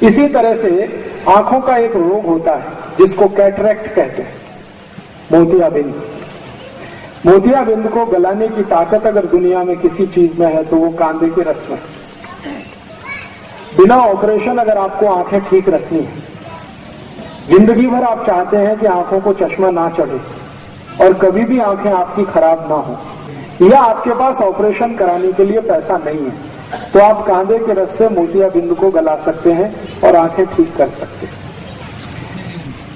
इसी तरह से आंखों का एक रोग होता है जिसको कैटरेक्ट कहते हैं, मोतियाबिंद। मोतियाबिंद को गलाने की ताकत अगर दुनिया में किसी चीज में है तो वो कांदे के रस में। बिना ऑपरेशन अगर आपको आंखें ठीक रखनी है, जिंदगी भर आप चाहते हैं कि आंखों को चश्मा ना चढ़े और कभी भी आंखें आपकी खराब ना हो, या आपके पास ऑपरेशन कराने के लिए पैसा नहीं है, तो आप कांदे के रस से मोतियाबिंद को गला सकते हैं और आंखें ठीक कर सकते हैं।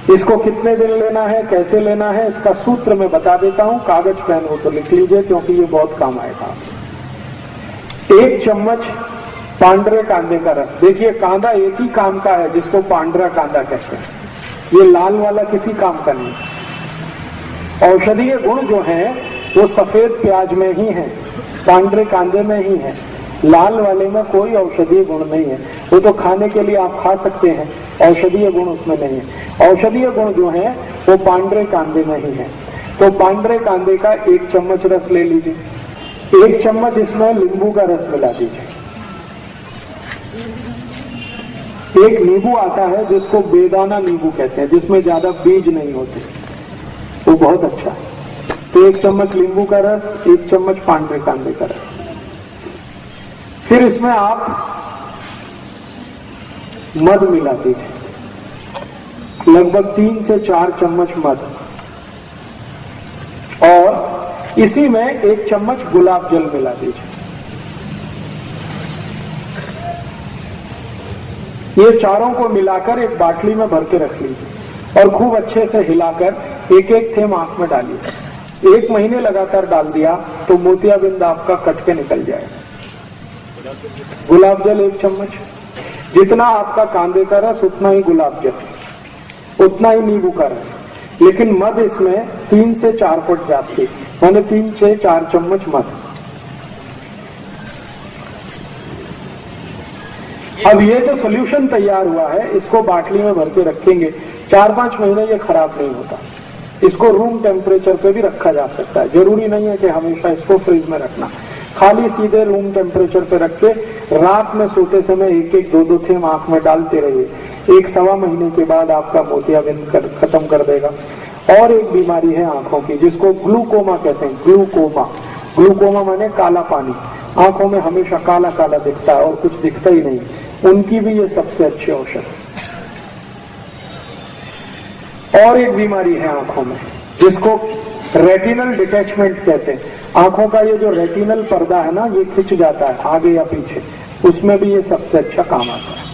इसको कितने दिन लेना है, कैसे लेना है, इसका सूत्र मैं बता देता हूं। कागज पेन हो तो लिख लीजिए क्योंकि ये बहुत काम आएगा। 1 चम्मच पांडरे कांदे का रस। देखिए कांदा एक ही काम का है जिसको पांडरा कांदा कहते हैं, ये लाल वाला किसी काम का नहीं। औषधीय गुण जो है वो सफेद प्याज में ही है, पांडरे कांदे में ही है, लाल वाले में कोई औषधीय गुण नहीं है। वो तो खाने के लिए आप खा सकते हैं, औषधीय गुण उसमें नहीं है। औषधीय गुण जो है वो पांडरे कांदे में ही है। तो पांडरे कांदे का 1 चम्मच रस ले लीजिए। 1 चम्मच इसमें नींबू का रस मिला दीजिए। एक नींबू आता है जिसको बेदाना नींबू कहते हैं, जिसमें ज्यादा बीज नहीं होते, वो बहुत अच्छा है। तो 1 चम्मच नींबू का रस, 1 चम्मच पांडरे कांदे का रस। फिर इसमें आप मध मिला दीजिए, लगभग 3 से 4 चम्मच मध, और इसी में 1 चम्मच गुलाब जल मिला दीजिए। ये चारों को मिलाकर एक बाटली में भर के रख लीजिए और खूब अच्छे से हिलाकर एक एक थेम आंख में डालिए। 1 महीने लगातार डाल दिया तो मोतियाबिंद आपका कट के निकल जाएगा। गुलाब जल 1 चम्मच, जितना आपका कांदे का रस उतना ही गुलाब जल, उतना ही नींबू का रस, लेकिन मध इसमें 3 से 4 फुट जाती, मैंने 3 से 4 चम्मच मध। अब ये जो सोल्यूशन तैयार हुआ है इसको बाटली में भर के रखेंगे, 4-5 महीने ये खराब नहीं होता। इसको रूम टेम्परेचर पे भी रखा जा सकता है, जरूरी नहीं है कि हमेशा इसको फ्रिज में रखना। खाली सीधे रूम टेम्परेचर पे रख के रात में सोते समय 1-1, 2-2 थेम आंख में डालते रहिए। 1-1.25 महीने के बाद आपका मोतियाबिंद खत्म कर देगा। और एक बीमारी है आंखों की जिसको ग्लूकोमा कहते हैं। ग्लूकोमा, ग्लूकोमा माने काला पानी, आंखों में हमेशा काला काला दिखता है और कुछ दिखता ही नहीं, उनकी भी ये सबसे अच्छी औषध है। और एक बीमारी है आंखों में जिसको रेटिनल डिटैचमेंट कहते हैं। आंखों का ये जो रेटिनल पर्दा है ना, ये खिंच जाता है आगे या पीछे, उसमें भी ये सबसे अच्छा काम आता है।